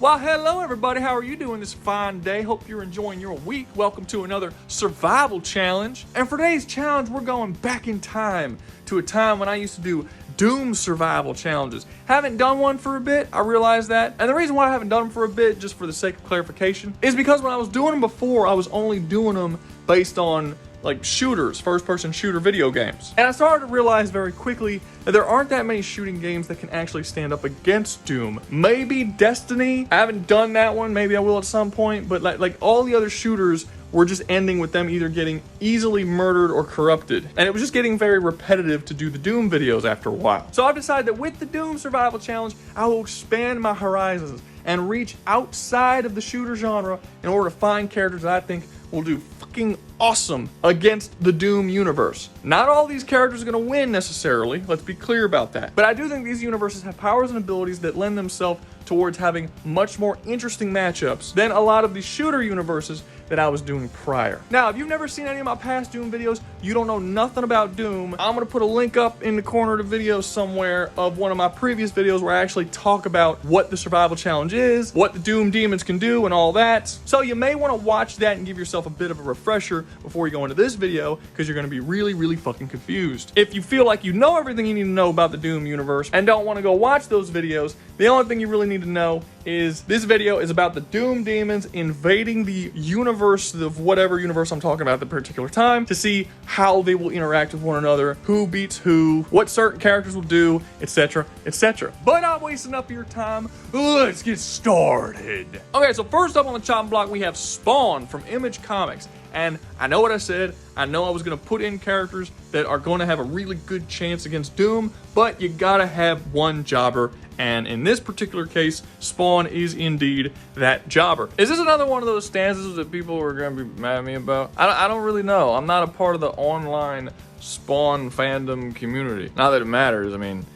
Well, hello everybody, how are you doing this fine day? Hope you're enjoying your week. Welcome to another survival challenge. And for today's challenge, we're going back in time to a time when I used to do Doom survival challenges. Haven't done one for a bit, I realize that. And the reason why I haven't done them for a bit, just for the sake of clarification, is because when I was doing them before, I was only doing them based on like shooters, first-person shooter video games. And I started to realize very quickly that there aren't that many shooting games that can actually stand up against Doom. Maybe Destiny, I haven't done that one, maybe I will at some point, but like all the other shooters were just ending with them either getting easily murdered or corrupted. And it was just getting very repetitive to do the Doom videos after a while. So I've decided that with the Doom survival challenge, I will expand my horizons and reach outside of the shooter genre in order to find characters that I think will do fucking awesome against the Doom universe. Not all these characters are going to win necessarily, let's be clear about that. But I do think these universes have powers and abilities that lend themselves towards having much more interesting matchups than a lot of the shooter universes that I was doing prior. Now, if you've never seen any of my past Doom videos, you don't know nothing about Doom, I'm gonna put a link up in the corner of the video somewhere of one of my previous videos where I actually talk about what the survival challenge is, what the Doom demons can do, and all that. So you may want to watch that and give yourself a bit of a refresher before you go into this video, because you're gonna be really fucking confused. If you feel like you know everything you need to know about the Doom universe and don't want to go watch those videos, the only thing you really need to know is this video is about the Doom demons invading the universe of whatever universe I'm talking about at the particular time to see how they will interact with one another, who beats who, what certain characters will do, etc, etc. But not wasting up your time, let's get started. Okay, so first up on the chopping block we have Spawn from Image Comics. And I know what I said, I know I was going to put in characters that are going to have a really good chance against Doom, but you gotta have one jobber, and in this particular case, Spawn is indeed that jobber. Is this another one of those stanzas that people are going to be mad at me about? I don't really know. I'm not a part of the online Spawn fandom community. Not that it matters, I mean,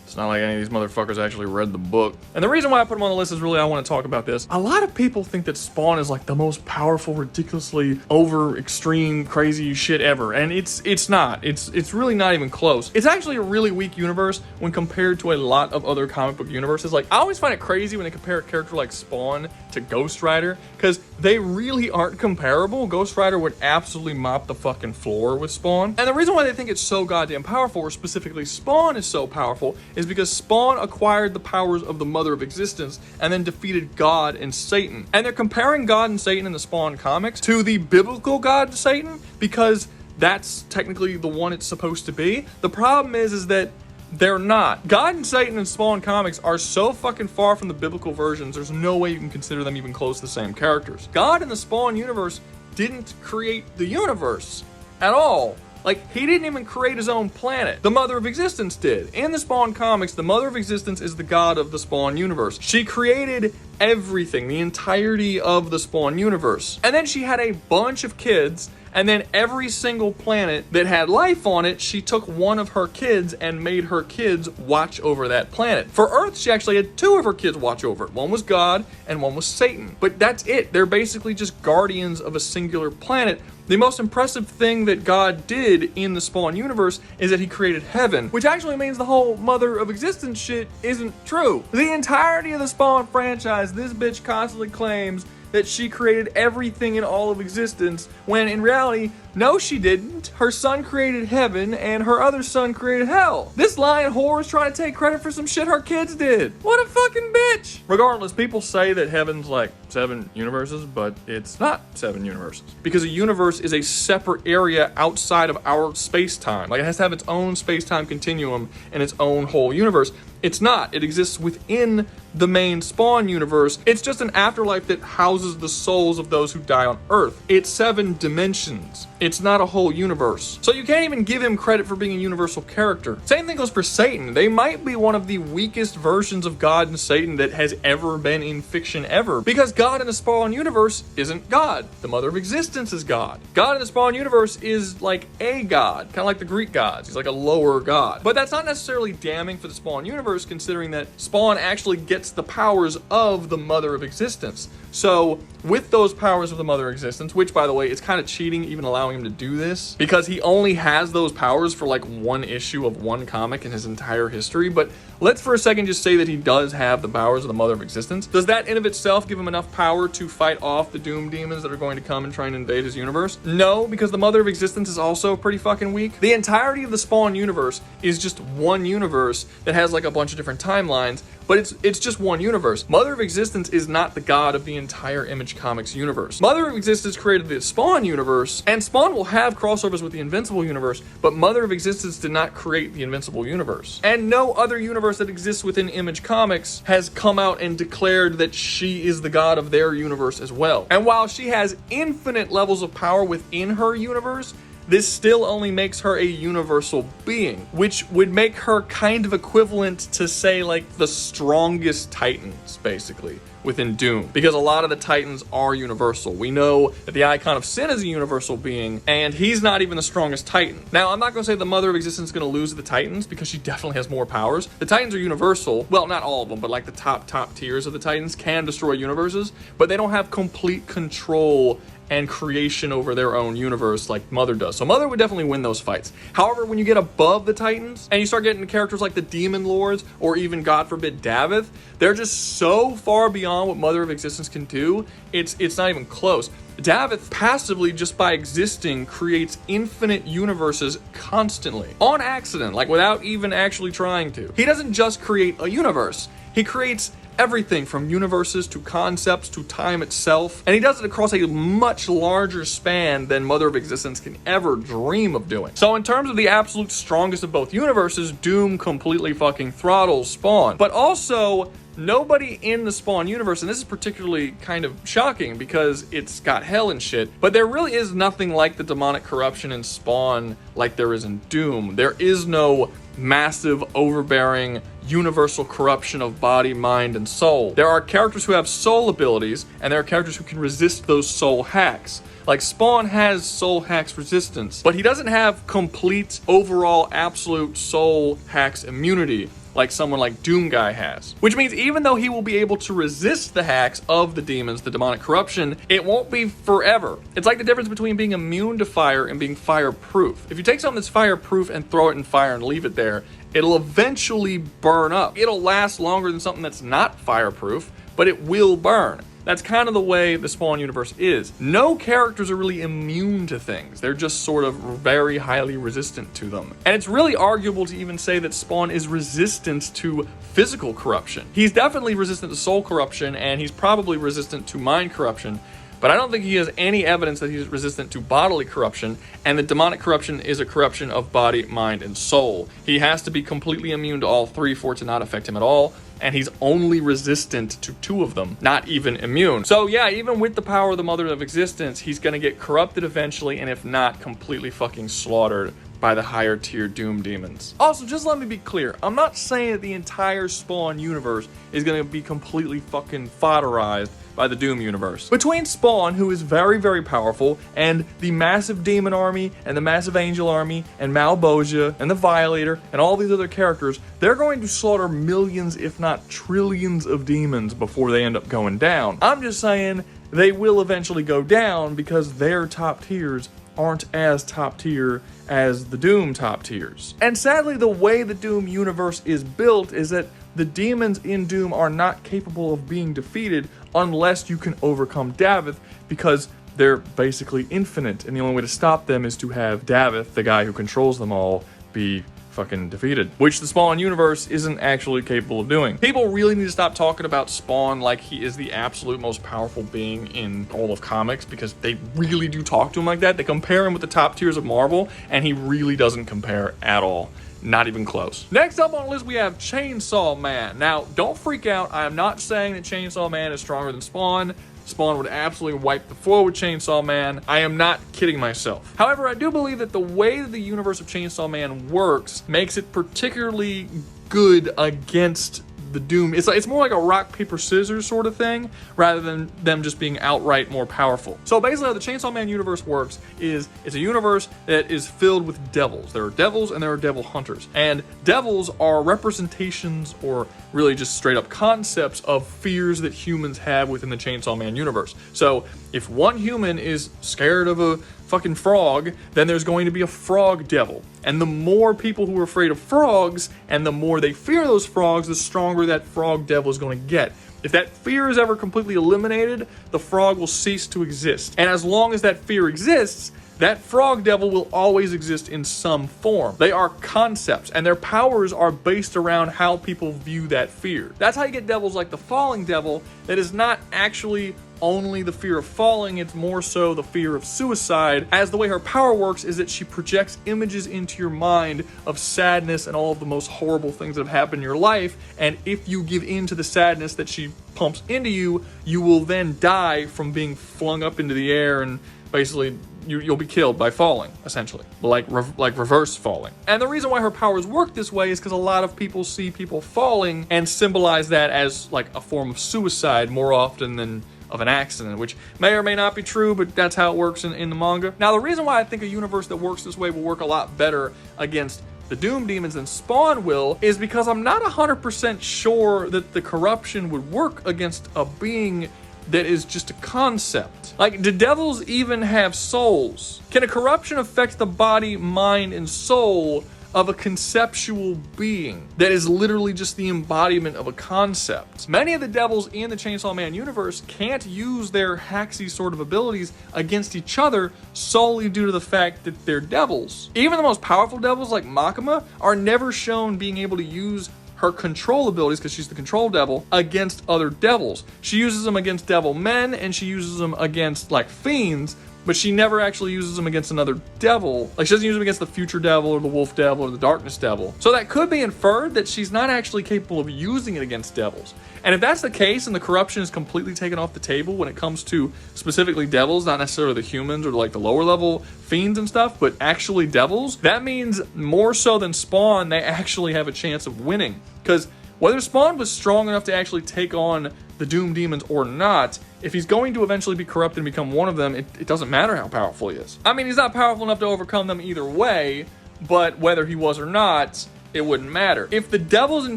it's not like any of these motherfuckers actually read the book. And the reason why I put them on the list is really I want to talk about this. A lot of people think that Spawn is like the most powerful, ridiculously over extreme, crazy shit ever. And it's not. It's really not even close. It's actually a really weak universe when compared to a lot of other comic book universes. Like, I always find it crazy when they compare a character like Spawn to Ghost Rider, because they really aren't comparable. Ghost Rider would absolutely mop the fucking floor with Spawn. And the reason why they think it's so goddamn powerful, or specifically Spawn is so powerful, is because Spawn acquired the powers of the Mother of Existence and then defeated God and Satan. And they're comparing God and Satan in the Spawn comics to the biblical God Satan because that's technically the one it's supposed to be. The problem is that they're not. God and Satan in Spawn comics are so fucking far from the biblical versions, there's no way you can consider them even close to the same characters. God in the Spawn universe didn't create the universe at all. Like, he didn't even create his own planet. The Mother of Existence did. In the Spawn comics, the Mother of Existence is the god of the Spawn universe. She created everything, the entirety of the Spawn universe. And then she had a bunch of kids, and then every single planet that had life on it, she took one of her kids and made her kids watch over that planet. For Earth, she actually had two of her kids watch over it. One was God and one was Satan. But that's it. They're basically just guardians of a singular planet. The most impressive thing that God did in the Spawn universe is that he created heaven, which actually means the whole Mother of Existence shit isn't true. The entirety of the Spawn franchise, this bitch constantly claims that she created everything in all of existence, when in reality, no she didn't. Her son created heaven, and her other son created hell. This lying whore is trying to take credit for some shit her kids did. What a fucking bitch! Regardless, people say that heaven's like 7 universes, but it's not 7 universes. Because a universe is a separate area outside of our space-time. Like, it has to have its own space-time continuum and its own whole universe. It's not. It exists within the main Spawn universe. It's just an afterlife that houses the souls of those who die on Earth. It's 7 dimensions. It's not a whole universe. So you can't even give him credit for being a universal character. Same thing goes for Satan. They might be one of the weakest versions of God and Satan that has ever been in fiction ever. Because God in the Spawn universe isn't God. The Mother of Existence is God. God in the Spawn universe is like a god, kind of like the Greek gods. He's like a lower god. But that's not necessarily damning for the Spawn universe, considering that Spawn actually gets the powers of the Mother of Existence. So with those powers of the Mother of Existence, which by the way, it's kind of cheating even allowing allowing him to do this because he only has those powers for like one issue of one comic in his entire history. But let's for a second just say that he does have the powers of the Mother of Existence. Does that in of itself give him enough power to fight off the Doom demons that are going to come and try and invade his universe? No, because the Mother of Existence is also pretty fucking weak. The entirety of the Spawn universe is just one universe that has like a bunch of different timelines, but it's just one universe. Mother of Existence is not the god of the entire Image Comics universe. Mother of Existence created the Spawn universe, and Spawn will have crossovers with the Invincible universe, but Mother of Existence did not create the Invincible universe. And no other universe that exists within Image Comics has come out and declared that she is the god of their universe as well. And while she has infinite levels of power within her universe, this still only makes her a universal being, which would make her kind of equivalent to, say, like the strongest Titans, basically, within Doom, because a lot of the Titans are universal. We know that the Icon of Sin is a universal being, and he's not even the strongest Titan. Now, I'm not going to say the Mother of Existence is going to lose to the Titans, because she definitely has more powers. The Titans are universal. Well, not all of them, but like the top tiers of the Titans can destroy universes, but they don't have complete control and creation over their own universe like Mother does. So Mother would definitely win those fights. However, when you get above the Titans and you start getting characters like the Demon Lords or even, God forbid, Davith, they're just so far beyond what Mother of Existence can do, it's not even close. Davith passively, just by existing, creates infinite universes constantly. On accident, like without even actually trying to. He doesn't just create a universe. He creates everything from universes to concepts to time itself, and he does it across a much larger span than Mother of Existence can ever dream of doing. So in terms of the absolute strongest of both universes, Doom completely fucking throttles Spawn. But also, nobody in the Spawn universe, and this is particularly kind of shocking because it's got hell and shit, but there really is nothing like the demonic corruption in Spawn like there is in Doom. There is no massive, overbearing, universal corruption of body, mind, and soul. There are characters who have soul abilities, and there are characters who can resist those soul hacks. Like Spawn has soul hacks resistance, but he doesn't have complete, overall, absolute soul hacks immunity like someone like Doom Guy has. Which means even though he will be able to resist the hacks of the demons, the demonic corruption, it won't be forever. It's like the difference between being immune to fire and being fireproof. If you take something that's fireproof and throw it in fire and leave it there, it'll eventually burn up. It'll last longer than something that's not fireproof, but it will burn. That's kind of the way the Spawn universe is. No characters are really immune to things. They're just sort of very highly resistant to them. And it's really arguable to even say that Spawn is resistant to physical corruption. He's definitely resistant to soul corruption, and he's probably resistant to mind corruption, but I don't think he has any evidence that he's resistant to bodily corruption, and the demonic corruption is a corruption of body, mind, and soul. He has to be completely immune to all three for it to not affect him at all, and he's only resistant to two of them, not even immune. So yeah, even with the power of the Mother of Existence, he's gonna get corrupted eventually, and if not, completely fucking slaughtered by the higher tier Doom demons. Also, just let me be clear, I'm not saying that the entire Spawn universe is gonna be completely fucking fodderized by the Doom universe. Between Spawn, who is very, very powerful, and the massive demon army, and the massive angel army, and Malboja, and the Violator, and all these other characters, they're going to slaughter millions, if not trillions of demons before they end up going down. I'm just saying they will eventually go down because their top tiers aren't as top tier as the Doom top tiers. And sadly, the way the Doom universe is built is that the demons in Doom are not capable of being defeated unless you can overcome Davith, because they're basically infinite, and the only way to stop them is to have Davith, the guy who controls them all, be fucking defeated, which the Spawn universe isn't actually capable of doing. People really need to stop talking about Spawn like he is the absolute most powerful being in all of comics, because they really do talk to him like that. They compare him with the top tiers of Marvel, and he really doesn't compare at all. Not even close. Next up on the list, we have Chainsaw Man. Now, don't freak out. I am not saying that Chainsaw Man is stronger than Spawn. Spawn would absolutely wipe the floor with Chainsaw Man. I am not kidding myself. However, I do believe that the way that the universe of Chainsaw Man works makes it particularly good against the Doom. It's more like a rock, paper, scissors sort of thing, rather than them just being outright more powerful. So basically how the Chainsaw Man universe works is it's a universe that is filled with devils. There are devils and there are devil hunters. And devils are representations, or really just straight up concepts, of fears that humans have within the Chainsaw Man universe. So if one human is scared of fucking frog, then there's going to be a frog devil. And the more people who are afraid of frogs and the more they fear those frogs, the stronger that frog devil is going to get. If that fear is ever completely eliminated, the frog will cease to exist. And as long as that fear exists, that frog devil will always exist in some form. They are concepts, and their powers are based around how people view that fear. That's how you get devils like the falling devil, that is not actually only the fear of falling, it's more so the fear of suicide, as the way her power works is that she projects images into your mind of sadness and all of the most horrible things that have happened in your life, and if you give in to the sadness that she pumps into you, you will then die from being flung up into the air, and basically you'll be killed by falling, essentially, like reverse falling. And the reason why her powers work this way is because a lot of people see people falling and symbolize that as like a form of suicide more often than of an accident, which may or may not be true, but that's how it works in the manga. Now, the reason why I think a universe that works this way will work a lot better against the Doom Demons than Spawn will is because I'm not 100% sure that the corruption would work against a being that is just a concept. Like, do devils even have souls? Can a corruption affect the body, mind, and soul of a conceptual being that is literally just the embodiment of a concept? Many of the devils in the Chainsaw Man universe can't use their haxy sort of abilities against each other solely due to the fact that they're devils. Even the most powerful devils like Makima are never shown being able to use her control abilities, because she's the control devil, against other devils. She uses them against devil men, and she uses them against like fiends, but she never actually uses them against another devil. Like, she doesn't use them against the future devil or the wolf devil or the darkness devil. So that could be inferred that she's not actually capable of using it against devils. And if that's the case and the corruption is completely taken off the table when it comes to specifically devils, not necessarily the humans or like the lower level fiends and stuff, but actually devils, that means more so than Spawn, they actually have a chance of winning. Because whether Spawn was strong enough to actually take on the Doom Demons or not, if he's going to eventually be corrupted and become one of them, it doesn't matter how powerful he is. I mean, he's not powerful enough to overcome them either way, but whether he was or not, it wouldn't matter. If the devils in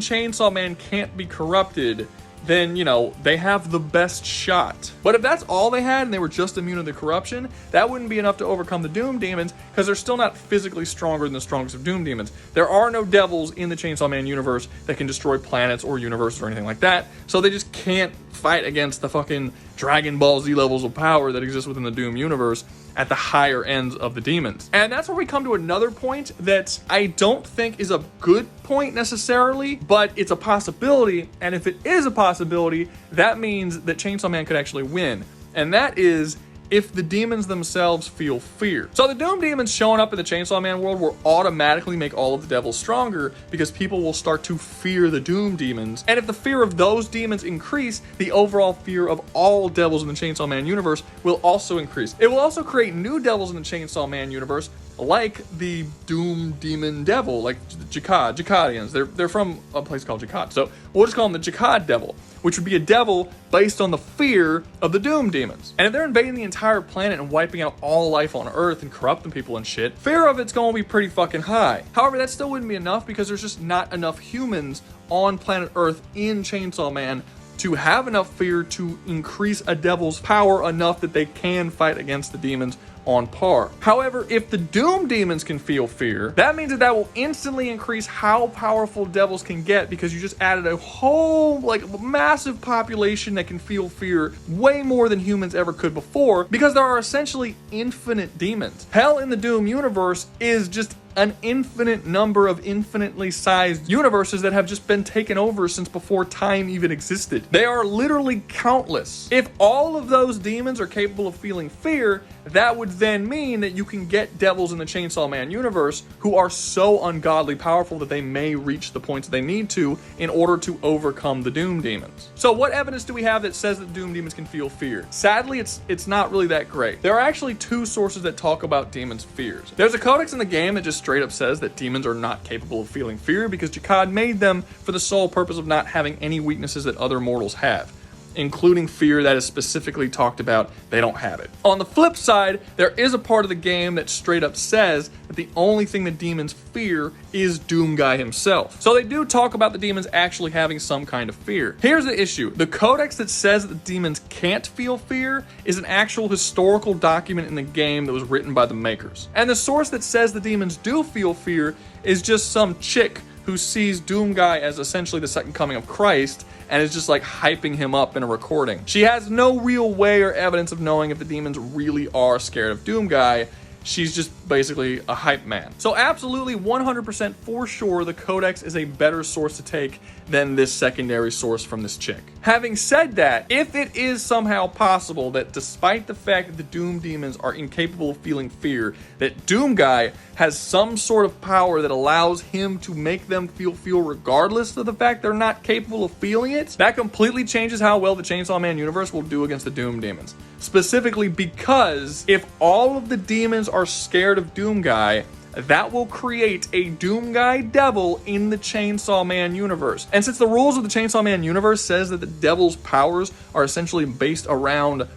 Chainsaw Man can't be corrupted, then, you know, they have the best shot. But if that's all they had and they were just immune to the corruption, that wouldn't be enough to overcome the Doom Demons, because they're still not physically stronger than the strongest of Doom Demons. There are no devils in the Chainsaw Man universe that can destroy planets or universes or anything like that, so they just can't fight against the fucking Dragon Ball Z levels of power that exist within the Doom universe at the higher ends of the demons. And that's where we come to another point that I don't think is a good point necessarily, but it's a possibility, and if it is a possibility, that means that Chainsaw Man could actually win. And that is if the demons themselves feel fear. So the Doom Demons showing up in the Chainsaw Man world will automatically make all of the devils stronger, because people will start to fear the Doom Demons. And if the fear of those demons increase, the overall fear of all devils in the Chainsaw Man universe will also increase. It will also create new devils in the Chainsaw Man universe, like the Doom Demon Devil, like the Jakadians. They're from a place called Jakad. So we'll just call them the Jakad Devil, which would be a devil based on the fear of the Doom Demons. And if they're invading the entire planet and wiping out all life on Earth and corrupting people and shit, fear of it's going to be pretty fucking high. However, that still wouldn't be enough, because there's just not enough humans on planet Earth in Chainsaw Man to have enough fear to increase a devil's power enough that they can fight against the demons on par. However, if the Doom Demons can feel fear, that means that will instantly increase how powerful devils can get, because you just added a whole massive population that can feel fear way more than humans ever could before, because there are essentially infinite demons. Hell in the Doom universe is just an infinite number of infinitely sized universes that have just been taken over since before time even existed. They are literally countless. If all of those demons are capable of feeling fear, that would then mean that you can get devils in the Chainsaw Man universe who are so ungodly powerful that they may reach the points they need to in order to overcome the Doom Demons. So what evidence do we have that says that Doom Demons can feel fear? Sadly, it's not really that great. There are actually two sources that talk about demons' fears. There's a codex in the game that just straight up says that demons are not capable of feeling fear because Jakad made them for the sole purpose of not having any weaknesses that other mortals have. including fear that is specifically talked about, they don't have it. On the flip side, there is a part of the game that straight up says that the only thing that demons fear is Doomguy himself. So they do talk about the demons actually having some kind of fear. Here's the issue. The codex that says that the demons can't feel fear is an actual historical document in the game that was written by the makers. And the source that says the demons do feel fear is just some chick who sees Doomguy as essentially the second coming of Christ and is just like hyping him up in a recording. She has no real way or evidence of knowing if the demons really are scared of Doomguy. She's just basically a hype man. So absolutely 100% for sure, the codex is a better source to take than this secondary source from this chick. Having said that, if it is somehow possible that despite the fact that the Doom demons are incapable of feeling fear, that Doomguy has some sort of power that allows him to make them feel fear regardless of the fact they're not capable of feeling it, that completely changes how well the Chainsaw Man universe will do against the Doom demons. Specifically because if all of the demons are scared of Doomguy, that will create a Doomguy devil in the Chainsaw Man universe. And since the rules of the Chainsaw Man universe says that the devil's powers are essentially based around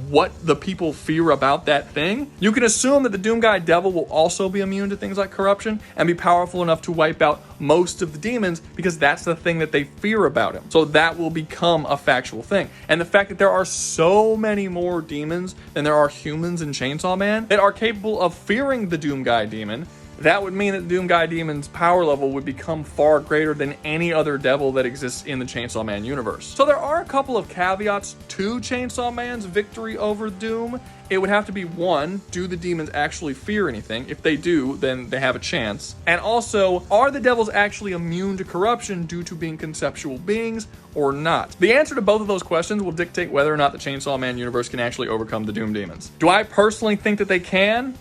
what the people fear about that thing, you can assume that the Doomguy devil will also be immune to things like corruption and be powerful enough to wipe out most of the demons because that's the thing that they fear about him. So that will become a factual thing. And the fact that there are so many more demons than there are humans in Chainsaw Man that are capable of fearing the Doomguy demon, that would mean that the Doomguy demon's power level would become far greater than any other devil that exists in the Chainsaw Man universe. So there are a couple of caveats to Chainsaw Man's victory over Doom. It would have to be one, do the demons actually fear anything? If they do, then they have a chance. And also, are the devils actually immune to corruption due to being conceptual beings or not? The answer to both of those questions will dictate whether or not the Chainsaw Man universe can actually overcome the Doom demons. Do I personally think that they can?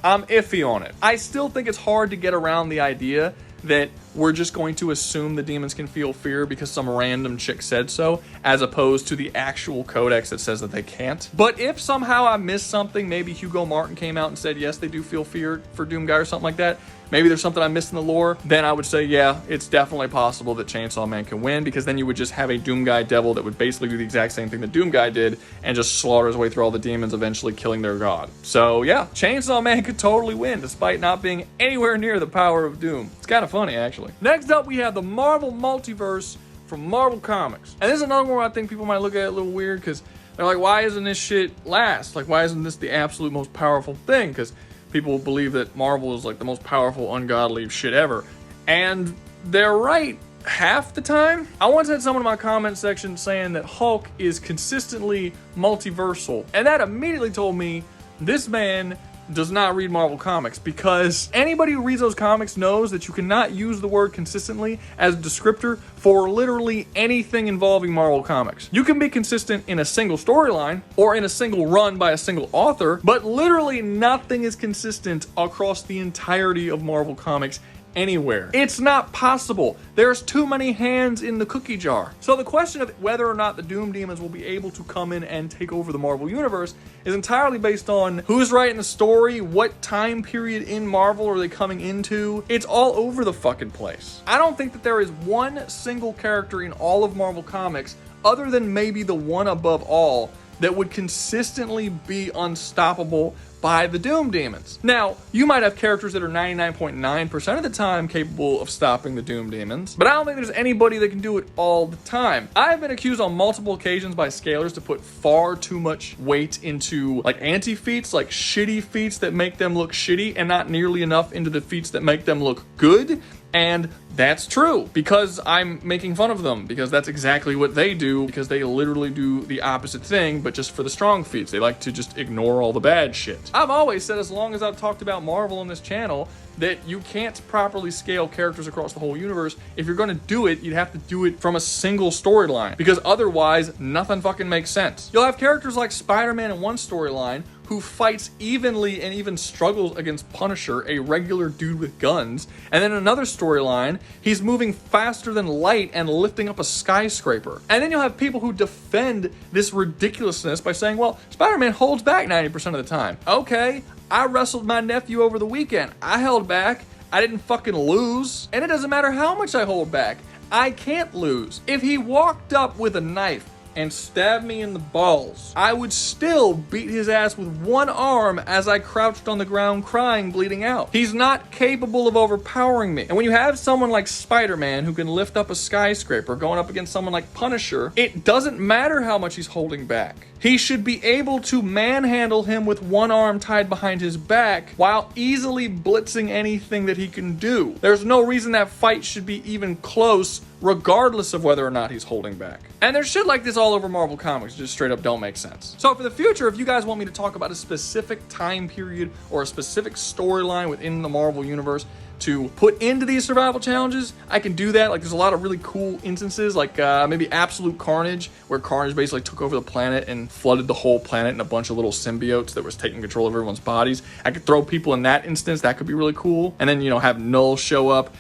I'm iffy on it. I still think it's hard to get around the idea that we're just going to assume the demons can feel fear because some random chick said so, as opposed to the actual codex that says that they can't. But if somehow I missed something, maybe Hugo Martin came out and said, yes, they do feel fear for Doomguy or something like that, maybe there's something I missed in the lore, then I would say, yeah, it's definitely possible that Chainsaw Man can win, because then you would just have a Doomguy devil that would basically do the exact same thing that Doomguy did and just slaughter his way through all the demons, eventually killing their god. So yeah, Chainsaw Man could totally win despite not being anywhere near the power of Doom. It's kind of funny, actually. Next up, we have the Marvel Multiverse from Marvel Comics. And this is another one where I think people might look at it a little weird, because they're like, why isn't this shit last? Like, why isn't this the absolute most powerful thing? Because people believe that Marvel is like the most powerful, ungodly shit ever. And they're right half the time. I once had someone in my comment section saying that Hulk is consistently multiversal. And that immediately told me this man does not read Marvel Comics, because anybody who reads those comics knows that you cannot use the word consistently as a descriptor for literally anything involving Marvel Comics. You can be consistent in a single storyline or in a single run by a single author, but literally nothing is consistent across the entirety of Marvel Comics anywhere. It's not possible. There's too many hands in the cookie jar. So the question of whether or not the Doom Demons will be able to come in and take over the Marvel Universe is entirely based on who's writing the story, what time period in Marvel are they coming into. It's all over the fucking place. I don't think that there is one single character in all of Marvel Comics, other than maybe the one above all, that would consistently be unstoppable by the Doom Demons. Now, you might have characters that are 99.9% of the time capable of stopping the Doom Demons, but I don't think there's anybody that can do it all the time. I've been accused on multiple occasions by scalers to put far too much weight into like anti-feats, like shitty feats that make them look shitty, and not nearly enough into the feats that make them look good. And that's true, because I'm making fun of them, because that's exactly what they do, because they literally do the opposite thing, but just for the strong feats. They like to just ignore all the bad shit. I've always said, as long as I've talked about Marvel on this channel, that you can't properly scale characters across the whole universe. If you're gonna do it, you'd have to do it from a single storyline, because otherwise, nothing fucking makes sense. You'll have characters like Spider-Man in one storyline who fights evenly and even struggles against Punisher, a regular dude with guns, and then in another storyline, he's moving faster than light and lifting up a skyscraper. And then you'll have people who defend this ridiculousness by saying, well, Spider-Man holds back 90% of the time. Okay, I wrestled my nephew over the weekend. I held back. I didn't fucking lose. And it doesn't matter how much I hold back. I can't lose. If he walked up with a knife and stabbed me in the balls, I would still beat his ass with one arm as I crouched on the ground crying, bleeding out. He's not capable of overpowering me. And when you have someone like Spider-Man who can lift up a skyscraper going up against someone like Punisher, it doesn't matter how much he's holding back. He should be able to manhandle him with one arm tied behind his back while easily blitzing anything that he can do. There's no reason that fight should be even close, regardless of whether or not he's holding back. And there's shit like this all over Marvel Comics, just straight up don't make sense. So for the future, if you guys want me to talk about a specific time period or a specific storyline within the Marvel Universe to put into these survival challenges, I can do that. Like, there's a lot of really cool instances, like maybe Absolute Carnage, where Carnage basically took over the planet and flooded the whole planet in a bunch of little symbiotes that was taking control of everyone's bodies. I could throw people in that instance. That could be really cool. And then, you know, have Null show up.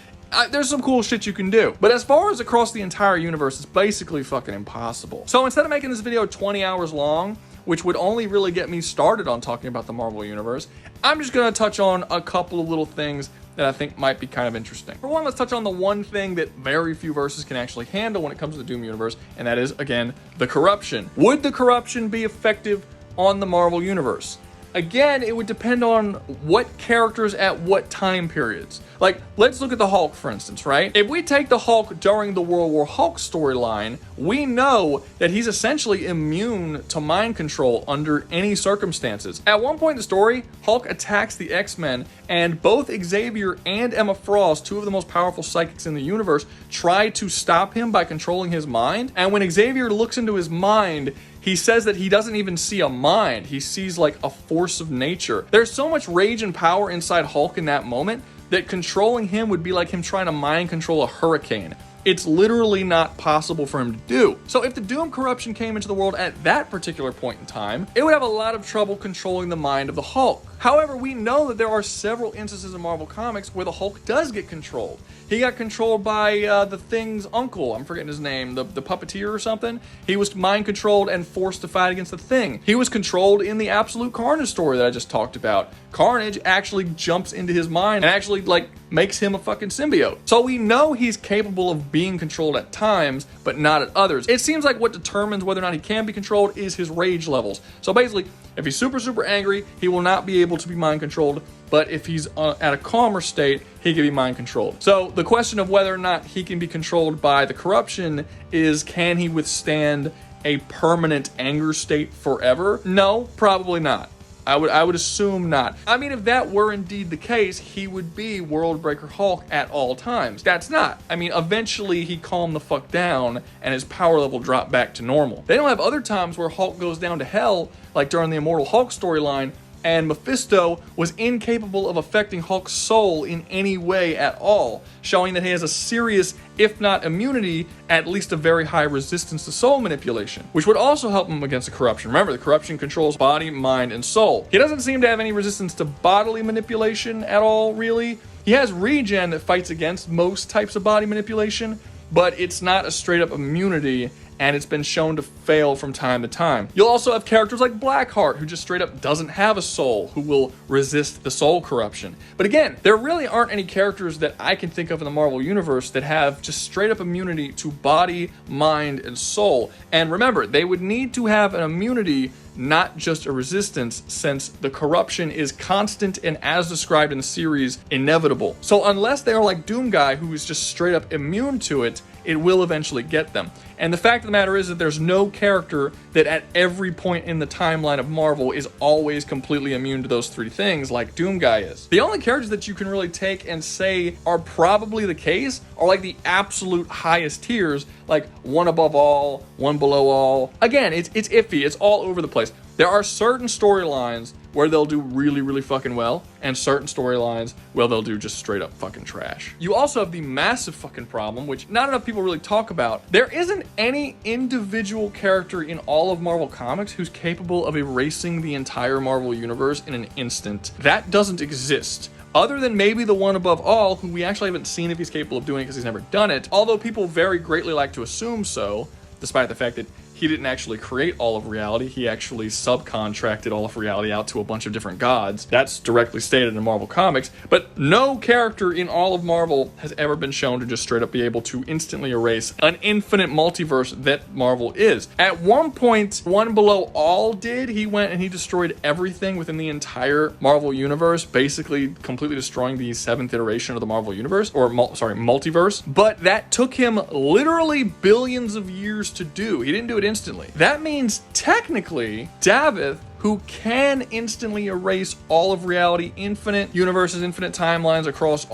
There's some cool shit you can do. But as far as across the entire universe, it's basically fucking impossible. So instead of making this video 20 hours long, which would only really get me started on talking about the Marvel Universe, I'm just gonna touch on a couple of little things that I think might be kind of interesting. For one, let's touch on the one thing that very few verses can actually handle when it comes to the Doom universe, and that is, again, the corruption. Would the corruption be effective on the Marvel Universe? Again, it would depend on what characters at what time periods. Like, let's look at the Hulk, for instance, right? If we take the Hulk during the World War Hulk storyline, we know that he's essentially immune to mind control under any circumstances. At one point in the story, Hulk attacks the X-Men, and both Xavier and Emma Frost, two of the most powerful psychics in the universe, try to stop him by controlling his mind. And when Xavier looks into his mind, he says that he doesn't even see a mind. He sees like a force of nature. There's so much rage and power inside Hulk in that moment that controlling him would be like him trying to mind control a hurricane. It's literally not possible for him to do. So if the Doom corruption came into the world at that particular point in time, it would have a lot of trouble controlling the mind of the Hulk. However, we know that there are several instances in Marvel Comics where the Hulk does get controlled. He got controlled by the Thing's uncle, I'm forgetting his name, the puppeteer or something. He was mind controlled and forced to fight against the Thing. He was controlled in the Absolute Carnage story that I just talked about. Carnage actually jumps into his mind and actually like makes him a fucking symbiote. So we know he's capable of being controlled at times, but not at others. It seems like what determines whether or not he can be controlled is his rage levels. So basically, if he's super angry, he will not be able to be mind controlled, but if he's at a calmer state, he can be mind controlled. So the question of whether or not he can be controlled by the corruption is, can he withstand a permanent anger state forever? No, probably not. I would assume not. I mean, if that were indeed the case, he would be World Breaker Hulk at all times. That's not. I mean, eventually he calmed the fuck down and his power level dropped back to normal. They don't have other times where Hulk goes down to hell, like during the Immortal Hulk storyline, and Mephisto was incapable of affecting Hulk's soul in any way at all, showing that he has a serious, if not immunity, at least a very high resistance to soul manipulation, which would also help him against the corruption. Remember, the corruption controls body, mind, and soul. He doesn't seem to have any resistance to bodily manipulation at all, really. He has regen that fights against most types of body manipulation, but it's not a straight up immunity, and it's been shown to fail from time to time. You'll also have characters like Blackheart, who just straight up doesn't have a soul, who will resist the soul corruption. But again, there really aren't any characters that I can think of in the Marvel Universe that have just straight up immunity to body, mind, and soul. And remember, they would need to have an immunity, not just a resistance, since the corruption is constant and, as described in the series, inevitable. So unless they are like Doom Guy, who is just straight up immune to it, it will eventually get them. And the fact of the matter is that there's no character that at every point in the timeline of Marvel is always completely immune to those three things like Doom Guy is. The only characters that you can really take and say are probably the case are like the absolute highest tiers, like one above all, one below all. Again, it's iffy, it's all over the place. There are certain storylines where they'll do really, really fucking well, and certain storylines where they'll do just straight up fucking trash. You also have the massive fucking problem, which not enough people really talk about. There isn't any individual character in all of Marvel Comics who's capable of erasing the entire Marvel Universe in an instant. That doesn't exist. Other than maybe the one above all, who we actually haven't seen if he's capable of doing it because he's never done it, although people very greatly like to assume so, despite the fact that he didn't actually create all of reality. He actually subcontracted all of reality out to a bunch of different gods. That's directly stated in Marvel Comics. But no character in all of Marvel has ever been shown to just straight up be able to instantly erase an infinite multiverse that Marvel is. At one point, One Below All did. He went and he destroyed everything within the entire Marvel universe, basically completely destroying the 7th iteration of the Marvel universe, or multiverse. But that took him literally billions of years to do. He didn't do it instantly. That means technically David, who can instantly erase all of reality, infinite universes, infinite timelines across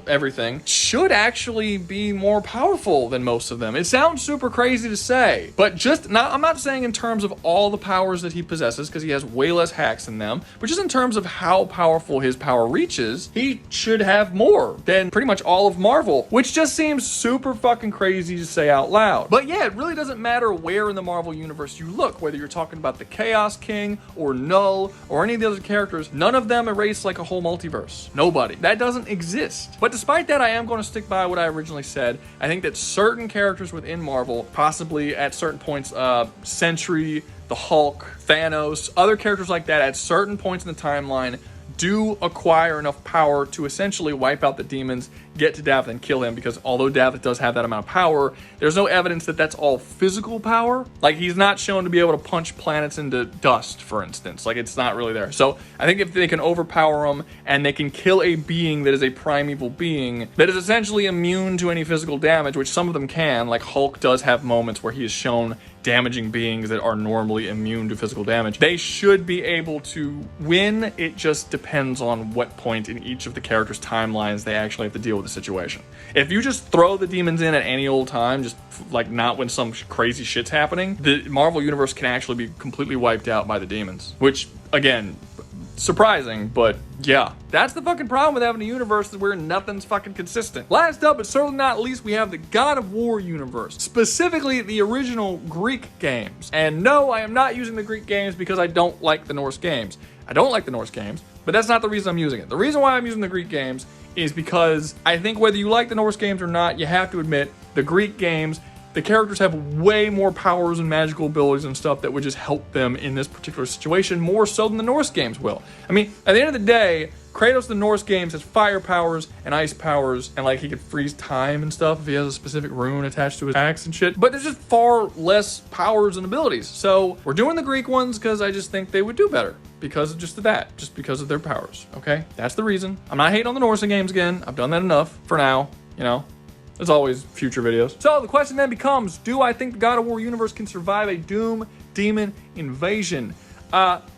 everything, should actually be more powerful than most of them. It sounds super crazy to say, but I'm not saying in terms of all the powers that he possesses, because he has way less hacks than them, but just in terms of how powerful his power reaches, he should have more than pretty much all of Marvel, which just seems super fucking crazy to say out loud. But yeah, it really doesn't matter where in the Marvel universe you look, whether you're talking about the Chaos King or Null or any of the other characters, none of them erase like a whole multiverse. Nobody. That doesn't exist. But despite that, I am going to stick by what I originally said. I think that certain characters within Marvel, possibly at certain points, Sentry, the Hulk, Thanos, other characters like that, at certain points in the timeline, do acquire enough power to essentially wipe out the demons, get to Davith and kill him, because although Davith does have that amount of power, there's no evidence that that's all physical power. Like, he's not shown to be able to punch planets into dust, for instance. Like, it's not really there. So I think if they can overpower him and they can kill a being that is a primeval being that is essentially immune to any physical damage, which some of them can, like Hulk does have moments where he is shown damaging beings that are normally immune to physical damage, they should be able to win. It just depends on what point in each of the characters' timelines they actually have to deal with the situation. If you just throw the demons in at any old time, just like not when some crazy shit's happening, the Marvel universe can actually be completely wiped out by the demons, which, again, surprising, but yeah, that's the fucking problem with having a universe where nothing's fucking consistent. Last up, but certainly not least, we have the God of War universe, specifically the original Greek games. And no, I am not using the Greek games because I don't like the Norse games. I don't like the Norse games, but that's not the reason I'm using it. The reason why I'm using the Greek games is because I think whether you like the Norse games or not, you have to admit the Greek games, the characters have way more powers and magical abilities and stuff that would just help them in this particular situation more so than the Norse games will. I mean, at the end of the day, Kratos, the Norse games, has fire powers and ice powers, and like he could freeze time and stuff if he has a specific rune attached to his axe and shit. But there's just far less powers and abilities. So we're doing the Greek ones because I just think they would do better because of just that, just because of their powers. Okay, that's the reason. I'm not hating on the Norse games again. I've done that enough for now. You know, there's always future videos. So the question then becomes: do I think the God of War universe can survive a Doom demon invasion?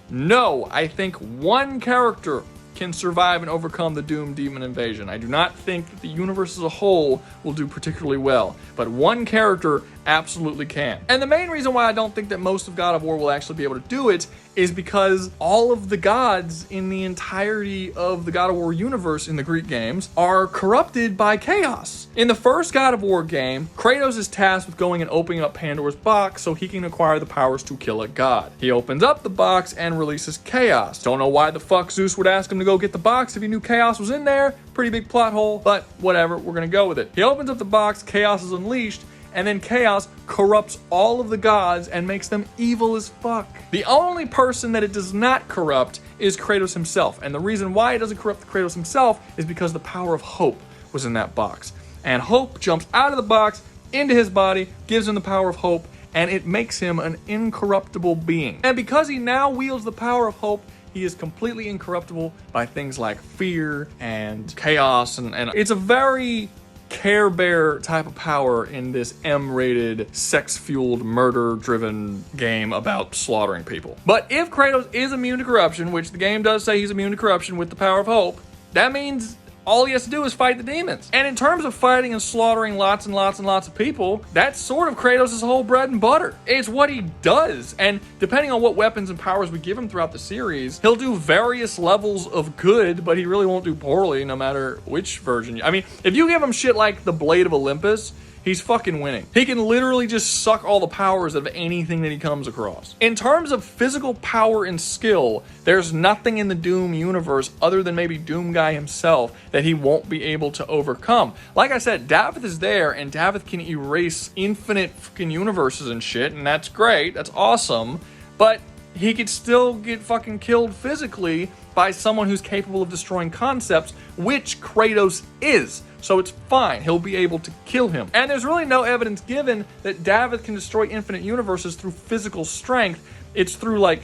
No. I think one character can survive and overcome the Doom demon invasion. I do not think that the universe as a whole will do particularly well, but one character absolutely can. And the main reason why I don't think that most of God of War will actually be able to do it is because all of the gods in the entirety of the God of War universe in the Greek games are corrupted by chaos. In the first God of War game, Kratos is tasked with going and opening up Pandora's box so he can acquire the powers to kill a god. He opens up the box and releases chaos. Don't know why the fuck Zeus would ask him to go get the box if he knew chaos was in there. Pretty big plot hole, but whatever, we're gonna go with it. He opens up the box, chaos is unleashed, and then chaos corrupts all of the gods and makes them evil as fuck. The only person that it does not corrupt is Kratos himself. And the reason why it doesn't corrupt Kratos himself is because the power of hope was in that box. And hope jumps out of the box into his body, gives him the power of hope, and it makes him an incorruptible being. And because he now wields the power of hope, he is completely incorruptible by things like fear and chaos. And it's a very Care Bear type of power in this M-rated, sex-fueled, murder-driven game about slaughtering people. But if Kratos is immune to corruption, which the game does say he's immune to corruption with the power of hope, that means all he has to do is fight the demons. And in terms of fighting and slaughtering lots and lots and lots of people, that's sort of Kratos' whole bread and butter. It's what he does. And depending on what weapons and powers we give him throughout the series, he'll do various levels of good, but he really won't do poorly no matter which version. I mean, if you give him shit like the Blade of Olympus, he's fucking winning. He can literally just suck all the powers out of anything that he comes across. In terms of physical power and skill, there's nothing in the Doom universe other than maybe Doom Guy himself that he won't be able to overcome. Like I said, Davith is there, and Davith can erase infinite fucking universes and shit, and that's great, that's awesome, but he could still get fucking killed physically by someone who's capable of destroying concepts, which Kratos is. So it's fine, he'll be able to kill him. And there's really no evidence given that Davith can destroy infinite universes through physical strength. It's through like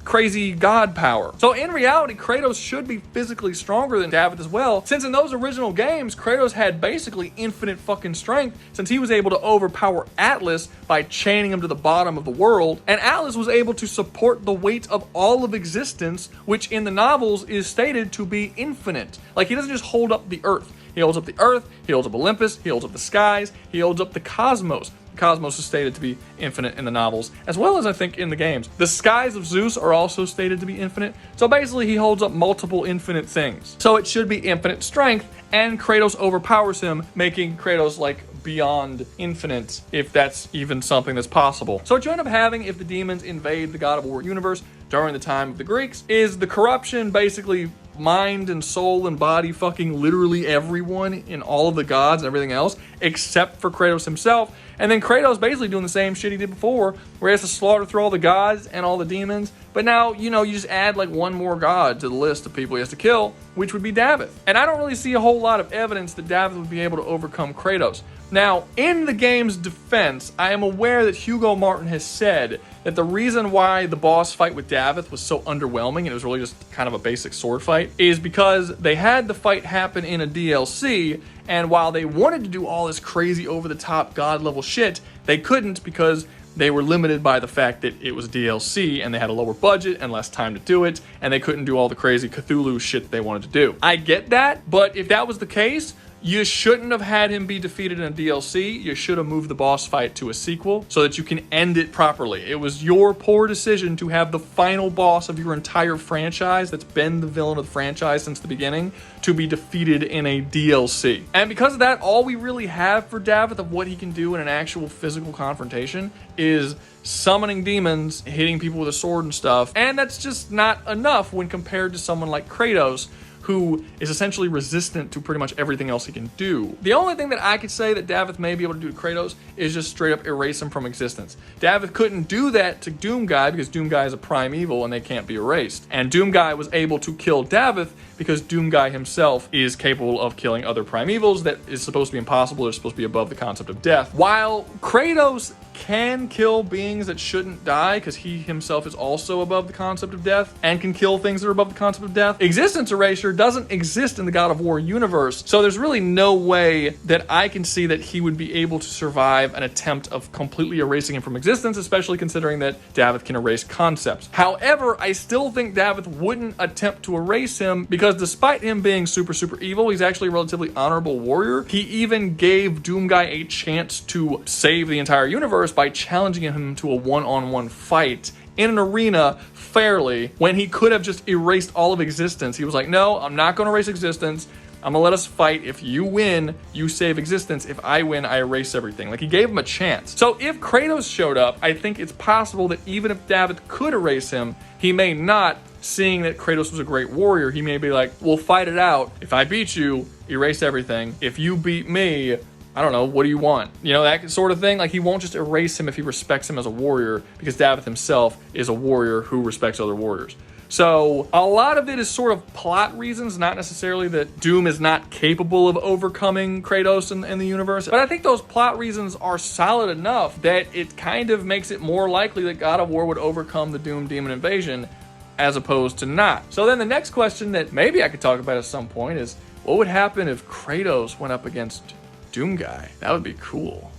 crazy god power. So in reality, Kratos should be physically stronger than Davith as well, since in those original games, Kratos had basically infinite fucking strength, since he was able to overpower Atlas by chaining him to the bottom of the world, and Atlas was able to support the weight of all of existence, which in the novels is stated to be infinite. Like, he doesn't just hold up the earth. He holds up the earth, he holds up Olympus, he holds up the skies, he holds up the cosmos. The cosmos is stated to be infinite in the novels, as well as I think in the games. The skies of Zeus are also stated to be infinite. So basically he holds up multiple infinite things. So it should be infinite strength, and Kratos overpowers him, making Kratos like beyond infinite, if that's even something that's possible. So what you end up having if the demons invade the God of War universe during the time of the Greeks is the corruption, basically mind and soul and body fucking literally everyone in all of the gods and everything else, except for Kratos himself. And then Kratos basically doing the same shit he did before, where he has to slaughter through all the gods and all the demons. But now, you know, you just add like one more god to the list of people he has to kill, which would be Davith. And I don't really see a whole lot of evidence that Davith would be able to overcome Kratos. Now, in the game's defense, I am aware that Hugo Martin has said that the reason why the boss fight with Davith was so underwhelming, and it was really just kind of a basic sword fight, is because they had the fight happen in a DLC, and while they wanted to do all this crazy over-the-top god-level shit, they couldn't because they were limited by the fact that it was DLC and they had a lower budget and less time to do it, and they couldn't do all the crazy Cthulhu shit they wanted to do. I get that, but if that was the case, you shouldn't have had him be defeated in a DLC. You should have moved the boss fight to a sequel so that you can end it properly. It was your poor decision to have the final boss of your entire franchise, that's been the villain of the franchise since the beginning, to be defeated in a DLC. And because of that, all we really have for Davith of what he can do in an actual physical confrontation is summoning demons, hitting people with a sword and stuff, and that's just not enough when compared to someone like Kratos, who is essentially resistant to pretty much everything else he can do. The only thing that I could say that Davith may be able to do to Kratos is just straight up erase him from existence. Davith couldn't do that to Doom Guy because Doom Guy is a prime evil and they can't be erased. And Doom Guy was able to kill Davith because Doom Guy himself is capable of killing other prime evils that is supposed to be impossible. They're supposed to be above the concept of death. While Kratos can kill beings that shouldn't die because he himself is also above the concept of death and can kill things that are above the concept of death, existence erasure doesn't exist in the God of War universe. So there's really no way that I can see that he would be able to survive an attempt of completely erasing him from existence, especially considering that Davith can erase concepts. However, I still think Davith wouldn't attempt to erase him because despite him being super evil, he's actually a relatively honorable warrior. He even gave Doom Guy a chance to save the entire universe by challenging him to a one-on-one fight in an arena fairly, when he could have just erased all of existence. He was like, no, I'm not going to erase existence. I'm gonna let us fight. If you win, you save existence. If I win, I erase everything. Like, he gave him a chance. So if Kratos showed up, I think it's possible that even if Davith could erase him, he may not, seeing that Kratos was a great warrior. He may be like, we'll fight it out. If I beat you, erase everything. If you beat me, I don't know, what do you want? You know, that sort of thing. Like, he won't just erase him if he respects him as a warrior, because Davith himself is a warrior who respects other warriors. So a lot of it is sort of plot reasons, not necessarily that Doom is not capable of overcoming Kratos in the universe. But I think those plot reasons are solid enough that it kind of makes it more likely that God of War would overcome the Doom demon invasion as opposed to not. So then the next question that maybe I could talk about at some point is, what would happen if Kratos went up against Doom Guy? That would be cool.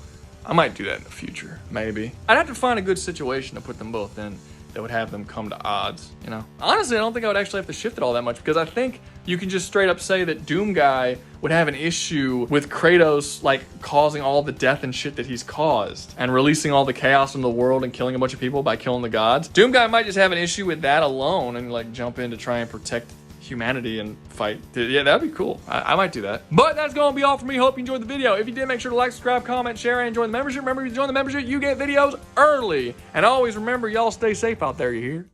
I might do that in the future, maybe. I'd have to find a good situation to put them both in that would have them come to odds, you know? Honestly, I don't think I would actually have to shift it all that much, because I think you can just straight up say that Doom Guy would have an issue with Kratos, like, causing all the death and shit that he's caused and releasing all the chaos in the world and killing a bunch of people by killing the gods. Doom Guy might just have an issue with that alone and, like, jump in to try and protect humanity and fight. Yeah, that'd be cool. I might do that. But that's going to be all for me. Hope you enjoyed the video. If you did, make sure to like, subscribe, comment, share, and join the membership. Remember, if you join the membership, you get videos early. And always remember, y'all stay safe out there, you hear?